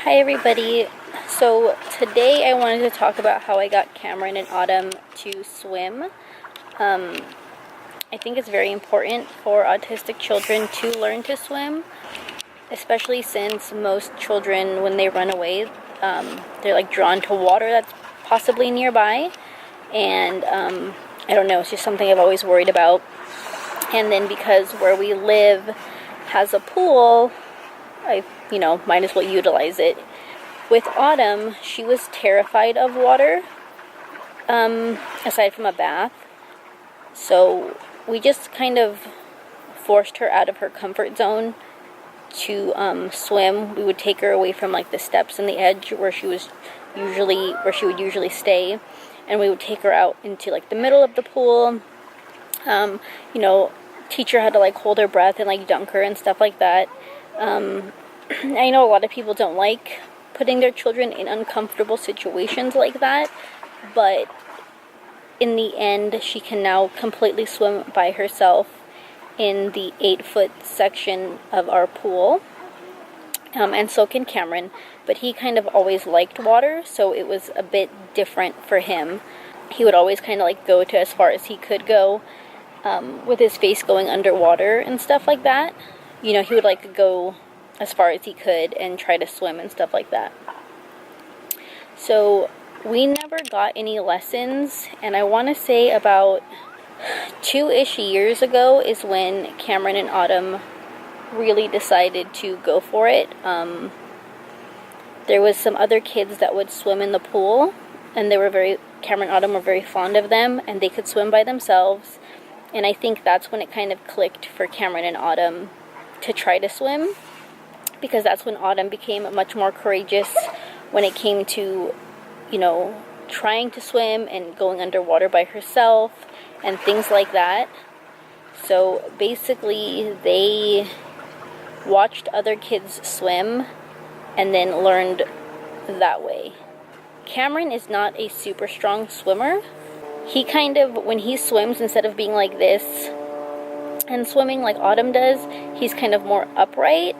Hi everybody. So today I wanted to talk about how I got Cameron and Autumn to swim. I think it's very important for autistic children to learn to swim, especially since most children, when they run away, they're like drawn to water that's possibly nearby. And I don't know, it's just something I've always worried about. And then because where we live has a pool, I might as well utilize it. With Autumn, she was terrified of water, aside from a bath. So we just kind of forced her out of her comfort zone to swim. We would take her away from like the steps and the edge where she would usually stay, and we would take her out into like the middle of the pool. Teach her how to like hold her breath and like dunk her and stuff like that. I know a lot of people don't like putting their children in uncomfortable situations like that, but in the end, she can now completely swim by herself in the 8-foot section of our pool, and so can Cameron, but he kind of always liked water, so it was a bit different for him. He would always kind of like go to as far as he could go, with his face going underwater and stuff like that. He would like go as far as he could and try to swim and stuff like that. So we never got any lessons, and I want to say about 2-ish years ago is when Cameron and Autumn really decided to go for it. There was some other kids that would swim in the pool, and Cameron and Autumn were very fond of them, and they could swim by themselves. And I think that's when it kind of clicked for Cameron and Autumn to try to swim, because that's when Autumn became much more courageous when it came to, trying to swim and going underwater by herself and things like that. So basically, they watched other kids swim and then learned that way. Cameron is not a super strong swimmer. He kind of, when he swims, instead of being like this and swimming like Autumn does, he's kind of more upright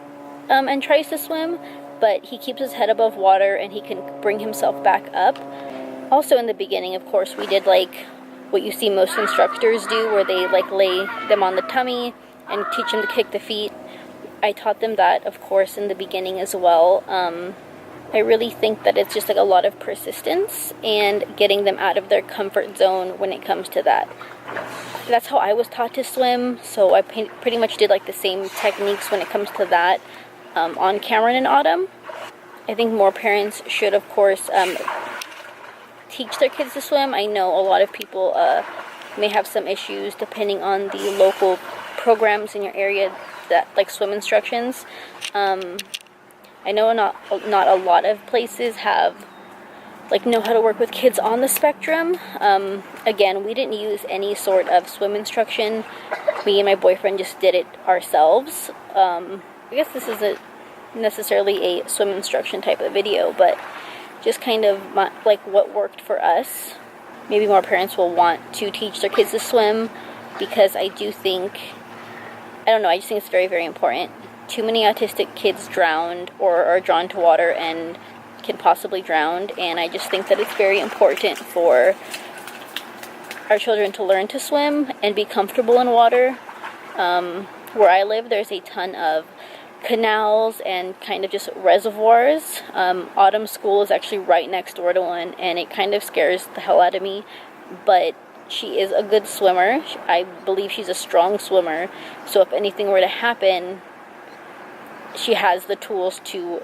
and tries to swim, but he keeps his head above water and he can bring himself back up. Also in the beginning, of course, we did like what you see most instructors do, where they like lay them on the tummy and teach them to kick the feet. I taught them that, of course, in the beginning as well. I really think that it's just like a lot of persistence and getting them out of their comfort zone when it comes to that. That's how I was taught to swim, so I pretty much did like the same techniques when it comes to that on Cameron and Autumn. I think more parents should, of course, teach their kids to swim. I know a lot of people may have some issues depending on the local programs in your area that like swim instructions. I know not a lot of places know how to work with kids on the spectrum. Again, we didn't use any sort of swim instruction. Me and my boyfriend just did it ourselves. I guess this isn't necessarily a swim instruction type of video, but just kind of like what worked for us. Maybe more parents will want to teach their kids to swim, because I just think it's very, very important. Too many autistic kids drowned or are drawn to water and can possibly drown, and I just think that it's very important for our children to learn to swim and be comfortable in water. Where I live, there's a ton of canals and kind of just reservoirs. Autumn's school is actually right next door to one, and it kind of scares the hell out of me, but she is a good swimmer. I believe she's a strong swimmer, so if anything were to happen, she has the tools to,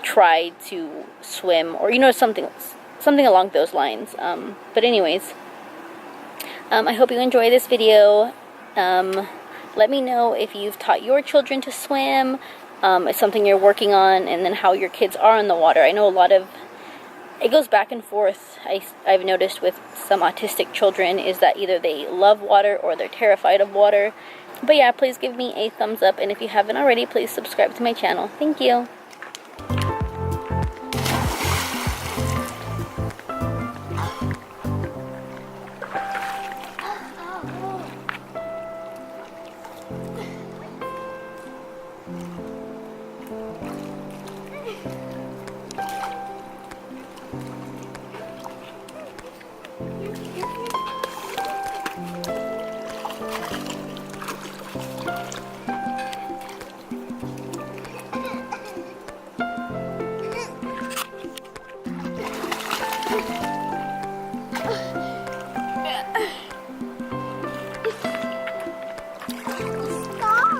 try to swim, or, something along those lines. But anyways, I hope you enjoy this video. Let me know if you've taught your children to swim, it's something you're working on, and then how your kids are in the water. I know it goes back and forth. I've noticed with some autistic children is that either they love water or they're terrified of water. But yeah, please give me a thumbs up, and if you haven't already, please subscribe to my channel. Thank you.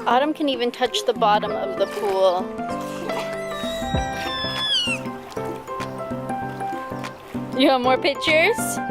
Autumn can even touch the bottom of the pool. You want more pictures?